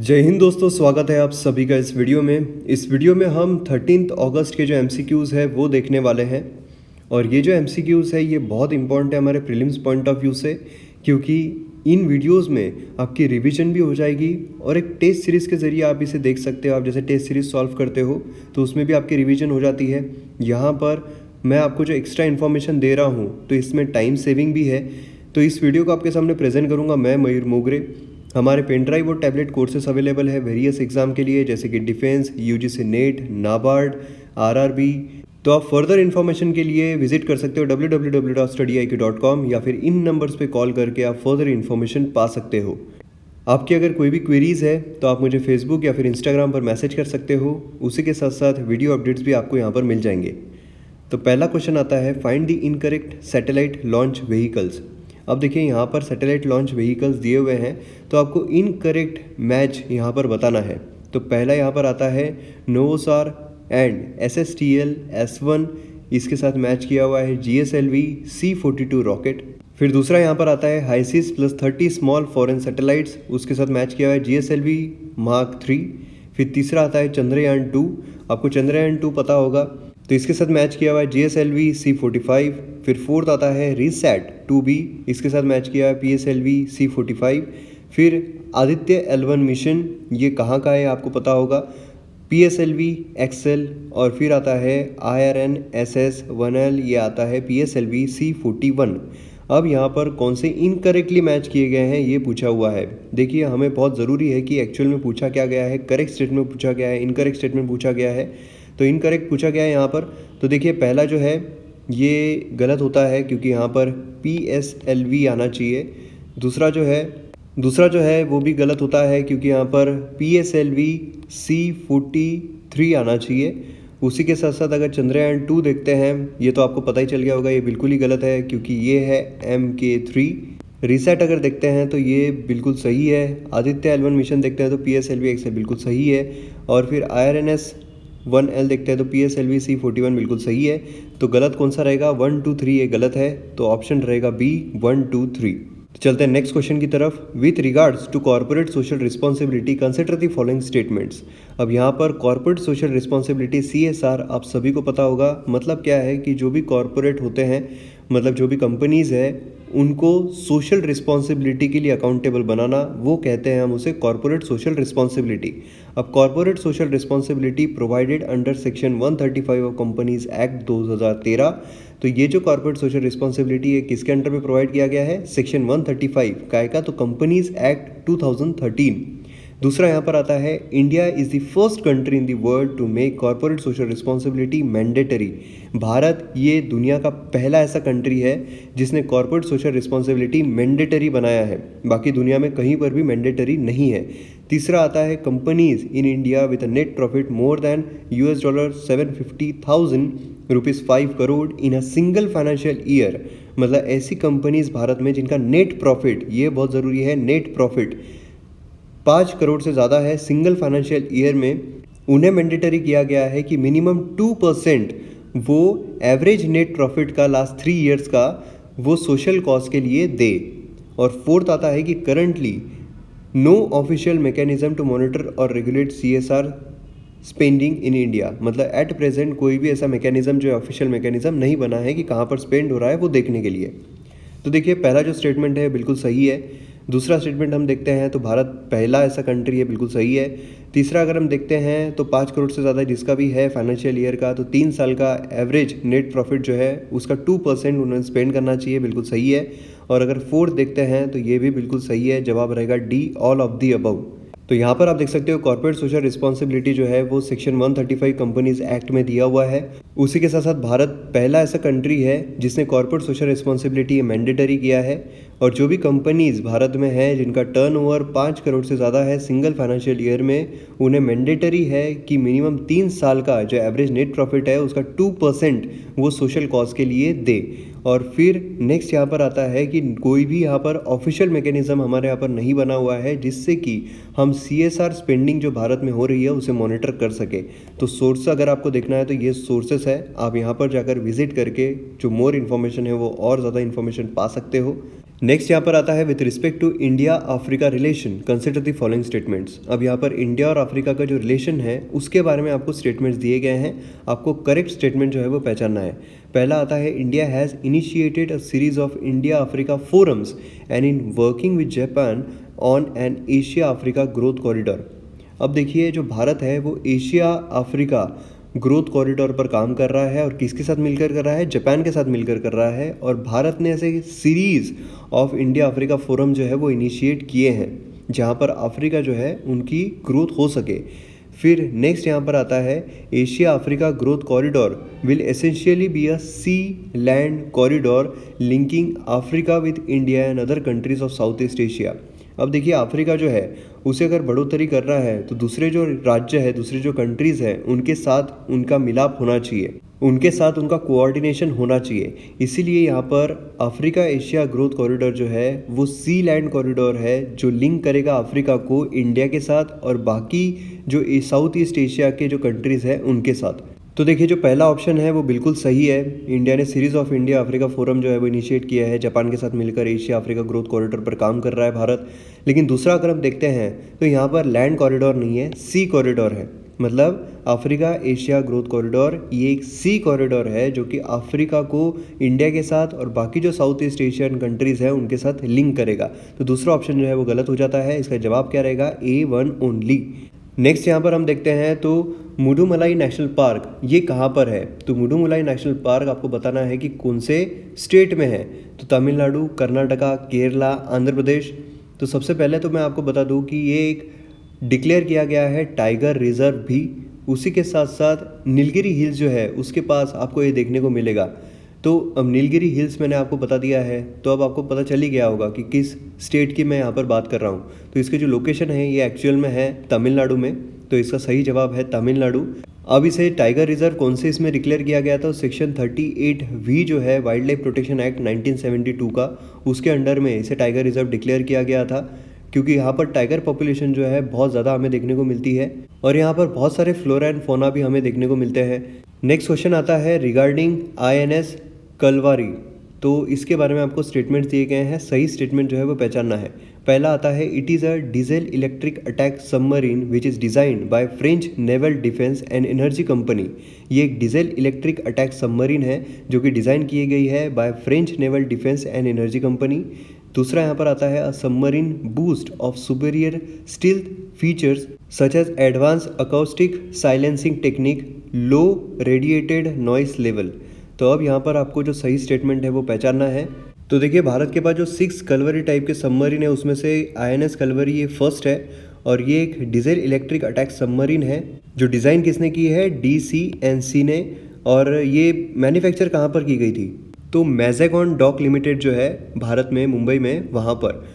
जय हिंद दोस्तों, स्वागत है आप सभी का इस वीडियो में। इस वीडियो में हम 13 अगस्त के जो एमसीक्यूज़ है वो देखने वाले हैं। और ये जो एमसीक्यूज़ है ये बहुत इंपॉर्टेंट है हमारे प्रीलिम्स पॉइंट ऑफ व्यू से, क्योंकि इन वीडियोस में आपकी रिवीजन भी हो जाएगी और एक टेस्ट सीरीज़ के ज़रिए आप इसे देख सकते हो। आप जैसे टेस्ट सीरीज़ सॉल्व करते हो तो उसमें भी आपकी रिवीजन हो जाती है। यहाँ पर मैं आपको जो एक्स्ट्रा इन्फॉर्मेशन दे रहा हूँ तो इसमें टाइम सेविंग भी है। तो इस वीडियो को आपके सामने प्रेजेंट करूँगा मैं, मयूर मोगरे। हमारे पेन ड्राइव और टैबलेट कोर्सेस अवेलेबल है वेरियस एग्जाम के लिए, जैसे कि defence, UGC net, NABARD, RRB. तो आप फर्दर इन्फॉर्मेशन के लिए विजिट कर सकते हो www.studyiq.com या फिर इन नंबर्स पे कॉल करके आप फर्दर इन्फॉर्मेशन पा सकते हो। आपकी अगर कोई भी क्वेरीज है तो आप मुझे फेसबुक या फिर इंस्टाग्राम पर मैसेज कर सकते हो। उसी के साथ साथ वीडियो अपडेट्स भी आपको यहाँ पर मिल जाएंगे। तो पहला क्वेश्चन आता है, find the incorrect satellite launch vehicles. अब देखिए यहाँ पर सैटेलाइट लॉन्च व्हीकल्स दिए हुए हैं तो आपको इनकरेक्ट मैच यहाँ पर बताना है। तो पहला यहाँ पर आता है नोवोसार एंड SSTL S1, इसके साथ मैच किया हुआ है GSLV C42 रॉकेट। फिर दूसरा यहाँ पर आता है हाइसिस प्लस 30 स्मॉल फॉरेन सैटेलाइट्स, उसके साथ मैच किया हुआ है GSLV Mark 3। फिर तीसरा आता है चंद्रयान 2, आपको चंद्रयान 2 पता होगा तो इसके साथ मैच किया हुआ है GSLV C45। फिर फोर्थ आता है रिसैट 2B, इसके साथ मैच किया है PSLV C45। फिर आदित्य L1 मिशन, ये कहाँ का है आपको पता होगा, PSLV XL। और फिर आता है IRNSS 1L, ये आता है PSLV C41। अब यहाँ पर कौन से इनकरेक्टली मैच किए गए हैं ये पूछा हुआ है। देखिए हमें बहुत ज़रूरी है कि एक्चुअल में पूछा क्या गया है, करेक्ट स्टेटमेंट पूछा गया है, इनकरेक्ट स्टेटमेंट पूछा गया है। तो इनकरेक्ट पूछा गया है यहाँ पर। तो देखिए पहला जो है ये गलत होता है क्योंकि यहाँ पर PSLV आना चाहिए। दूसरा जो है वो भी गलत होता है क्योंकि यहाँ पर PSLV C43 आना चाहिए। उसी के साथ साथ अगर चंद्रयान 2 देखते हैं, ये तो आपको पता ही चल गया होगा, ये बिल्कुल ही गलत है क्योंकि ये है MK3। रिसेट अगर देखते हैं तो ये बिल्कुल सही है। आदित्य L1 मिशन देखते हैं तो PSLV XL बिल्कुल सही है। और फिर IRNS 1L देखते हैं तो PSLV C41 बिल्कुल सही है। तो गलत कौन सा रहेगा, 1 2 3 ये गलत है, तो ऑप्शन रहेगा B 1 2 3। तो चलते हैं नेक्स्ट क्वेश्चन की तरफ। With regards to corporate social responsibility consider the following statements. अब यहाँ पर कॉर्पोरेट सोशल रिस्पॉन्सिबिलिटी CSR आप सभी को पता होगा। मतलब क्या है कि जो भी कॉर्पोरेट होते हैं, मतलब जो भी कंपनीज़ है, उनको सोशल रिस्पॉन्सिबिलिटी के लिए अकाउंटेबल बनाना, वो कहते हैं हम उसे कॉर्पोरेट सोशल रिस्पॉन्सिबिलिटी। अब corporate social responsibility provided under section 135 of companies act 2013। तो ये जो कॉर्पोरेट सोशल रिस्पॉन्सिबिलिटी है किसके अंडर में प्रोवाइड किया गया है, सेक्शन 135 काय का, तो कंपनीज एक्ट 2013। दूसरा यहाँ पर आता है, India is the first country in the world to make corporate social responsibility mandatory. भारत ये दुनिया का पहला ऐसा कंट्री है जिसने कॉर्पोरेट सोशल रिस्पॉन्सिबिलिटी मैंडेटरी बनाया है, बाकी दुनिया में कहीं पर भी मैंडेटरी नहीं है। तीसरा आता है, companies in India with a net profit more than $750,000 rupees 5 crore in a single financial year. मतलब ऐसी कंपनीज भारत में जिनका नेट प्रॉफिट, ये बहुत ज़रूरी है, नेट प्रॉफिट 5 करोड़ से ज़्यादा है सिंगल फाइनेंशियल ईयर में, उन्हें मैंडेटरी किया गया है कि मिनिमम 2% वो एवरेज नेट प्रॉफिट का लास्ट 3 ईयर्स का वो सोशल कॉज के लिए दे। और फोर्थ आता है कि currently no official mechanism to monitor और regulate CSR spending in India. मतलब एट प्रेजेंट कोई भी ऐसा मैकेनिज्म जो ऑफिशियल मैकेनिज्म नहीं बना है कि कहाँ पर स्पेंड हो रहा है वो देखने के लिए। तो देखिए पहला जो स्टेटमेंट है बिल्कुल सही है। दूसरा स्टेटमेंट हम देखते हैं तो भारत पहला ऐसा कंट्री है, बिल्कुल सही है। तीसरा अगर हम देखते हैं तो 5 करोड़ से ज़्यादा जिसका भी है फाइनेंशियल ईयर का, तो 3 साल का एवरेज नेट प्रॉफिट जो है उसका 2% उन्हें स्पेंड करना चाहिए, बिल्कुल सही है। और अगर फोर्थ देखते हैं तो ये भी बिल्कुल सही है, जवाब रहेगा D all of the above. तो यहाँ पर आप देख सकते हो कॉर्पोरेट सोशल रिस्पॉन्सिबिलिटी जो है वो सेक्शन 135 कंपनीज एक्ट में दिया हुआ है। उसी के साथ साथ भारत पहला ऐसा कंट्री है जिसने कॉर्पोरेट सोशल रिस्पॉन्सिबिलिटी मैंडेटरी किया है। और जो भी कंपनीज भारत में है जिनका टर्नओवर 5 करोड़ से ज़्यादा है सिंगल फाइनेंशियल ईयर में, उन्हें मैंडेटरी है कि मिनिमम 3 साल का जो एवरेज नेट प्रॉफिट है उसका 2% वो सोशल कॉज के लिए दे। और फिर नेक्स्ट यहाँ पर आता है कि कोई भी यहाँ पर ऑफिशियल मैकेनिज्म हमारे यहाँ पर नहीं बना हुआ है जिससे कि हम CSR स्पेंडिंग जो भारत में हो रही है उसे मॉनिटर कर सके। तो सोर्स अगर आपको देखना है तो ये सोर्सेस है, आप यहाँ पर जाकर विजिट करके जो मोर इन्फॉर्मेशन है वो और ज़्यादा इन्फॉर्मेशन पा सकते हो। नेक्स्ट यहाँ पर आता है with respect to India Africa relation consider the following statements. अब यहाँ पर इंडिया और अफ्रीका का जो रिलेशन है उसके बारे में आपको स्टेटमेंट्स दिए गए हैं, आपको करेक्ट स्टेटमेंट जो है वो पहचानना है। पहला आता है India has initiated a series of India Africa forums and in working with Japan on an Asia Africa growth corridor. अब देखिए जो भारत है वो एशिया अफ्रीका ग्रोथ कॉरिडोर पर काम कर रहा है और किसके साथ मिलकर कर रहा है, जापान के साथ मिलकर कर रहा है। और भारत ने ऐसे series of India Africa forum जो है वो इनिशिएट किए हैं जहाँ पर अफ्रीका जो है उनकी ग्रोथ हो सके। फिर नेक्स्ट यहाँ पर आता है Asia Africa growth corridor will essentially be a sea land corridor linking Africa with India and other countries of South East Asia. अब देखिए अफ्रीका जो है उसे अगर बढ़ोतरी कर रहा है तो दूसरे जो राज्य है, दूसरे जो कंट्रीज़ हैं उनके साथ उनका मिलाप होना चाहिए, उनके साथ उनका कोऑर्डिनेशन होना चाहिए। इसीलिए यहाँ पर अफ्रीका एशिया ग्रोथ कॉरिडोर जो है वो सी लैंड कॉरिडोर है जो लिंक करेगा अफ्रीका को इंडिया के साथ और बाकी जो साउथ ईस्ट एशिया के जो कंट्रीज़ हैं उनके साथ। तो देखिए जो पहला ऑप्शन है वो बिल्कुल सही है। इंडिया ने series of India Africa forum जो है वो इनिशिएट किया है, जापान के साथ मिलकर एशिया अफ्रीका ग्रोथ कॉरिडोर पर काम कर रहा है भारत। लेकिन दूसरा अगर हम देखते हैं तो यहाँ पर लैंड कॉरिडोर नहीं है, सी कॉरिडोर है। मतलब अफ्रीका एशिया ग्रोथ कॉरिडोर ये एक सी कॉरिडोर है जो कि अफ्रीका को इंडिया के साथ और बाकी जो साउथ ईस्ट एशियन कंट्रीज़ हैं उनके साथ लिंक करेगा। तो दूसरा ऑप्शन जो है वो गलत हो जाता है। इसका जवाब क्या रहेगा, A1 ओनली। नेक्स्ट यहाँ पर हम देखते हैं तो मुडुमलाई नेशनल पार्क ये कहाँ पर है। तो मुडुमलाई नेशनल पार्क आपको बताना है कि कौन से स्टेट में है। तो तमिलनाडु, कर्नाटका, केरला, आंध्र प्रदेश। तो सबसे पहले तो मैं आपको बता दूँ कि ये एक डिक्लेयर किया गया है टाइगर रिजर्व भी। उसी के साथ साथ नीलगिरी हिल्स जो है उसके पास आपको ये देखने को मिलेगा। तो अब नीलगिरी हिल्स मैंने आपको बता दिया है तो अब आपको पता चल ही गया होगा कि किस स्टेट की मैं यहाँ पर बात कर रहा हूँ। तो इसके जो लोकेशन है ये एक्चुअल में है तमिलनाडु में। तो इसका सही जवाब है तमिलनाडु। अब इसे टाइगर रिजर्व कौन से इसमें डिक्लेयर किया गया था, सेक्शन 38V जो है वाइल्ड लाइफ प्रोटेक्शन एक्ट 1972 का, उसके अंडर में इसे टाइगर रिजर्व डिक्लेयर किया गया था क्योंकि यहाँ पर टाइगर पॉपुलेशन जो है बहुत ज़्यादा हमें देखने को मिलती है और यहाँ पर बहुत सारे फ्लोरा एंड फोना भी हमें देखने को मिलते हैं। नेक्स्ट क्वेश्चन आता है रिगार्डिंग INS कलवारी। तो इसके बारे में आपको स्टेटमेंट दिए गए हैं, सही स्टेटमेंट जो है वो पहचानना है। पहला आता है it is a diesel electric attack submarine which is designed bye French naval defence and energy company. ये एक डीजल इलेक्ट्रिक अटैक सबमरीन है जो कि डिज़ाइन की गई है by French naval defence and energy company. दूसरा यहाँ पर आता है a submarine boost of superior stealth features such as advance acoustic silencing technique, low radiated noise level. तो अब यहाँ पर आपको जो सही स्टेटमेंट है वो पहचानना है। तो देखिए भारत के पास जो 6 कलवरी टाइप के सबमरीन है उसमें से INS कलवरी ये फर्स्ट है और ये एक डीजल इलेक्ट्रिक अटैक सबमरीन है जो डिज़ाइन किसने की है, DCNC ने। और ये मैन्युफैक्चर कहाँ पर की गई थी, तो मैज़ेगॉन डॉक लिमिटेड जो है भारत में मुंबई में वहाँ पर।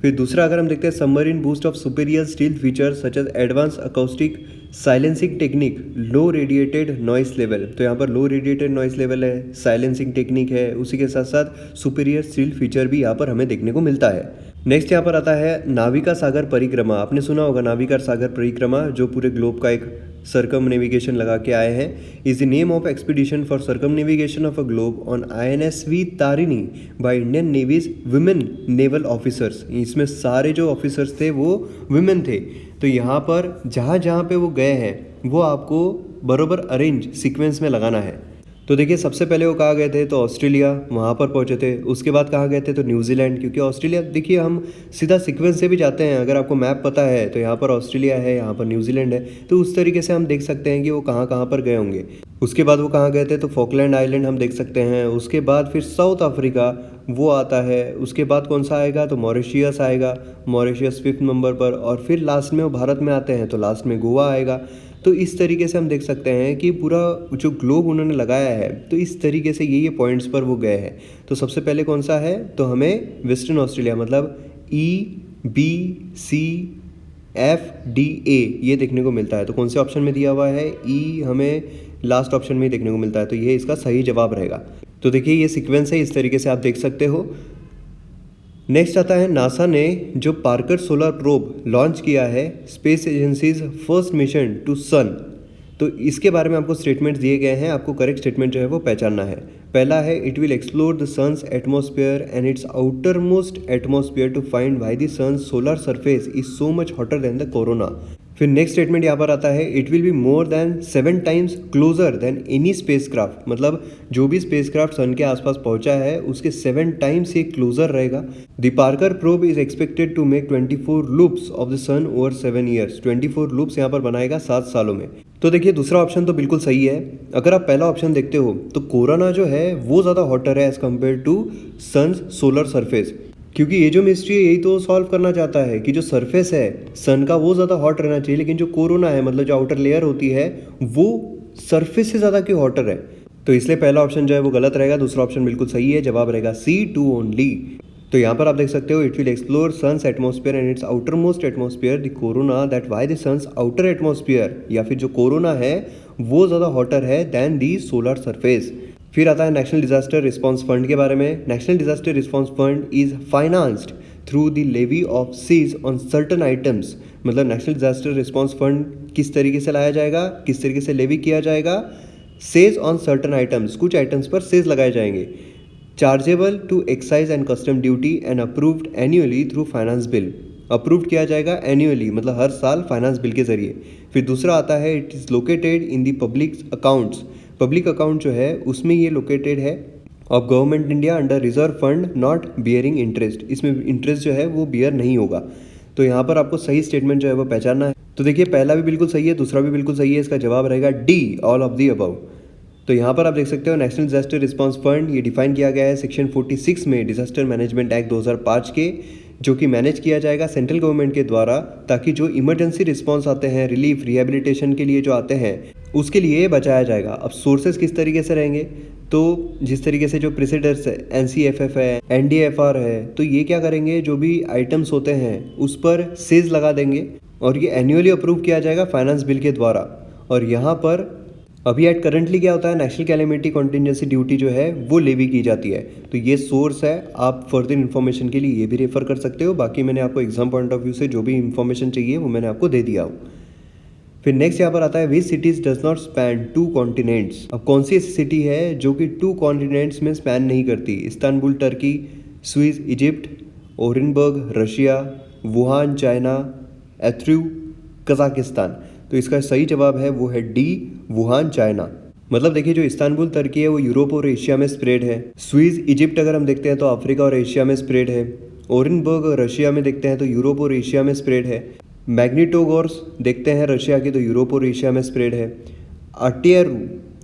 फिर दूसरा अगर हम देखते हैं submarine boost of superior steel feature such as advance acoustic silencing technique, low radiated noise level. तो यहाँ पर लो रेडिएटेड नॉइस लेवल है, साइलेंसिंग टेक्निक है, उसी के साथ साथ सुपीरियर स्टील फीचर भी यहाँ पर हमें देखने को मिलता है। नेक्स्ट यहाँ पर आता है नाविका सागर परिक्रमा। आपने सुना होगा नाविका सागर परिक्रमा जो पूरे ग्लोब का एक सर्कम नेविगेशन लगा के आए हैं। Is the name of expedition for circumnavigation of a globe on INSV Tarini by Indian navy's women naval officers. इसमें सारे जो ऑफिसर्स थे वो वुमेन थे। तो यहाँ पर जहाँ जहाँ पे वो गए हैं वो आपको बरोबर अरेंज सीक्वेंस में लगाना है। तो देखिए सबसे पहले वो कहाँ गए थे, तो ऑस्ट्रेलिया, वहाँ पर पहुँचे थे। उसके बाद कहाँ गए थे, तो न्यूजीलैंड, क्योंकि ऑस्ट्रेलिया देखिए हम सीधा सीक्वेंस से भी जाते हैं। अगर आपको मैप पता है तो यहाँ पर ऑस्ट्रेलिया है, यहाँ पर न्यूजीलैंड है, तो उस तरीके से हम देख सकते हैं कि वो कहाँ कहाँ पर गए होंगे। उसके बाद वो कहाँ गए थे, तो फॉकलैंड आइलैंड हम देख सकते हैं। उसके बाद फिर साउथ अफ्रीका वो आता है। उसके बाद कौन सा आएगा, तो मॉरिशियस आएगा, मॉरिशियस 5th नंबर पर। और फिर लास्ट में वो भारत में आते हैं तो लास्ट में गोवा आएगा। तो इस तरीके से हम देख सकते हैं कि पूरा जो ग्लोब उन्होंने लगाया है तो इस तरीके से ये पॉइंट्स पर वो गए हैं। तो सबसे पहले कौन सा है, तो हमें वेस्टर्न ऑस्ट्रेलिया मतलब EBCFDA ये देखने को मिलता है। तो कौन से ऑप्शन में दिया हुआ है, ई हमें लास्ट ऑप्शन में ही देखने को मिलता है। तो ये इसका सही जवाब रहेगा। तो देखिए ये सीक्वेंस है, इस तरीके से आप देख सकते हो। नेक्स्ट आता है नासा ने जो पार्कर सोलर प्रोब लॉन्च किया है, space agencies first mission to sun. तो इसके बारे में आपको स्टेटमेंट्स दिए गए हैं, आपको करेक्ट स्टेटमेंट जो है वो पहचानना है। पहला है it will explore the sun's atmosphere and its outer most atmosphere to find why the sun's solar surface is so much hotter than the corona. फिर नेक्स्ट स्टेटमेंट यहाँ पर आता है it will be more than 7 times closer than any spacecraft, मतलब जो भी spacecraft सन के आसपास पहुंचा है उसके 7 टाइम्स ये क्लोजर रहेगा। The Parker probe is expected to make 24 loops of the sun over 7 years. 24 loops यहाँ पर बनाएगा 7 सालों में। तो देखिए दूसरा ऑप्शन तो बिल्कुल सही है। अगर आप पहला ऑप्शन देखते हो तो कोरोना जो है वो ज़्यादा हॉटर है as compared to sun's solar surface, क्योंकि ये जो मिस्ट्री है यही तो सॉल्व करना चाहता है कि जो सरफेस है सन का वो ज़्यादा हॉट रहना चाहिए, लेकिन जो कोरोना है मतलब जो आउटर लेयर होती है वो सरफेस से ज़्यादा क्यों हॉटर है। तो इसलिए पहला ऑप्शन जो है वो गलत रहेगा, दूसरा ऑप्शन बिल्कुल सही है। जवाब रहेगा C2 ओनली। तो यहाँ पर आप देख सकते हो it will explore sun's atmosphere and its outer most atmosphere the corona that why the sun's outer atmosphere, या फिर जो कोरोना है वो ज़्यादा हॉटर है दैन दी सोलर सरफेस। फिर आता है नेशनल डिजास्टर रिस्पांस फंड के बारे में। National disaster response fund is financed through the levy of cess on certain items, मतलब नेशनल डिजास्टर रिस्पांस फंड किस तरीके से लाया जाएगा, किस तरीके से लेवी किया जाएगा, सेज ऑन सर्टन आइटम्स, कुछ आइटम्स पर सेज लगाए जाएंगे, chargeable to excise and custom duty and approved annually through finance bill. Approved किया जाएगा एनुअली, मतलब हर साल फाइनेंस बिल के जरिए। फिर दूसरा आता है it is located in the public accounts. Public account जो है उसमें ये लोकेटेड है of government India under reserve fund not bearing interest. इसमें इंटरेस्ट जो है वो बियर नहीं होगा। तो यहाँ पर आपको सही स्टेटमेंट जो है वो पहचानना है। तो देखिए पहला भी बिल्कुल सही है, दूसरा भी बिल्कुल सही है। इसका जवाब रहेगा D, all of the above. तो यहाँ पर आप देख सकते हो नेशनल डिजास्टर रिस्पांस फंड ये डिफाइन किया गया है सेक्शन 46 में डिजास्टर मैनेजमेंट एक्ट 2005 के, जो कि मैनेज किया जाएगा सेंट्रल गवर्नमेंट के द्वारा, ताकि जो इमरजेंसी रिस्पांस आते हैं, रिलीफ रिहेबिलिटेशन के लिए जो आते हैं, उसके लिए बचाया जाएगा। अब सोर्सेज किस तरीके से रहेंगे, तो जिस तरीके से जो प्रेसिडेंट्स है, NCFF है, NDFR है, तो ये क्या करेंगे, जो भी आइटम्स होते हैं उस पर सेज लगा देंगे और ये एनुअली अप्रूव किया जाएगा फाइनेंस बिल के द्वारा। और यहाँ पर अभी एट करंटली क्या होता है, नेशनल कैलेमिटी कॉन्टिजेंसी ड्यूटी जो है वो लेवी की जाती है। तो ये सोर्स है, आप फर्दर इन्फॉर्मेशन के लिए ये भी रेफर कर सकते हो। बाकी मैंने आपको एग्जाम पॉइंट ऑफ व्यू से जो भी इन्फॉर्मेशन चाहिए वो मैंने आपको दे दिया हूँ। फिर नेक्स्ट यहाँ पर आता है विच cities does not span 2 continents. अब कौन सी ऐसी सिटी है जो कि 2 कॉन्टिनेंट्स में स्पैन नहीं करती। Istanbul Turkey, Suez Egypt, Orenburg Russia, Wuhan China, एथ्रू कजाकिस्तान। तो इसका सही जवाब है वो है D, वुहान चाइना। मतलब देखिए जो इस्तानबुल टर्की है वो यूरोप और एशिया में स्प्रेड है। स्विस इजिप्ट अगर हम देखते हैं तो अफ्रीका और एशिया में स्प्रेड है। ओरेनबर्ग रशिया में देखते हैं तो यूरोप और एशिया में स्प्रेड है। मैग्निटोगोर्स देखते हैं रशिया की तो यूरोप और एशिया में स्प्रेड है। अटियर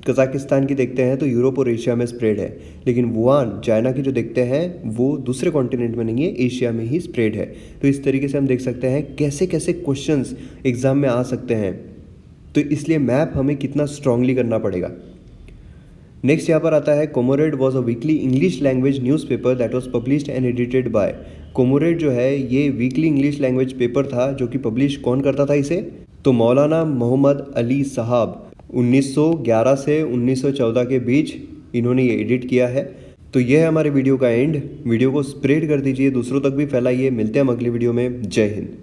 कजाकिस्तान की देखते हैं तो यूरोप और एशिया में स्प्रेड है। लेकिन वुहान चाइना की जो देखते हैं वो दूसरे कॉन्टिनेंट में नहीं है, एशिया में ही स्प्रेड है। तो इस तरीके से हम देख सकते हैं कैसे कैसे क्वेश्चंस एग्जाम में आ सकते हैं। तो इसलिए मैप हमें कितना स्ट्रांगली करना पड़ेगा। नेक्स्ट यहाँ पर आता है Comrade was a weekly English language newspaper that was published and edited by. Comrade जो है ये वीकली इंग्लिश लैंग्वेज पेपर था जो कि पब्लिश कौन करता था इसे, तो मौलाना मोहम्मद अली साहब। 1911 से 1914 के बीच इन्होंने ये एडिट किया है। तो ये है हमारे वीडियो का एंड। वीडियो को स्प्रेड कर दीजिए, दूसरों तक भी फैलाइए। मिलते हैं हम अगली वीडियो में। जय हिंद।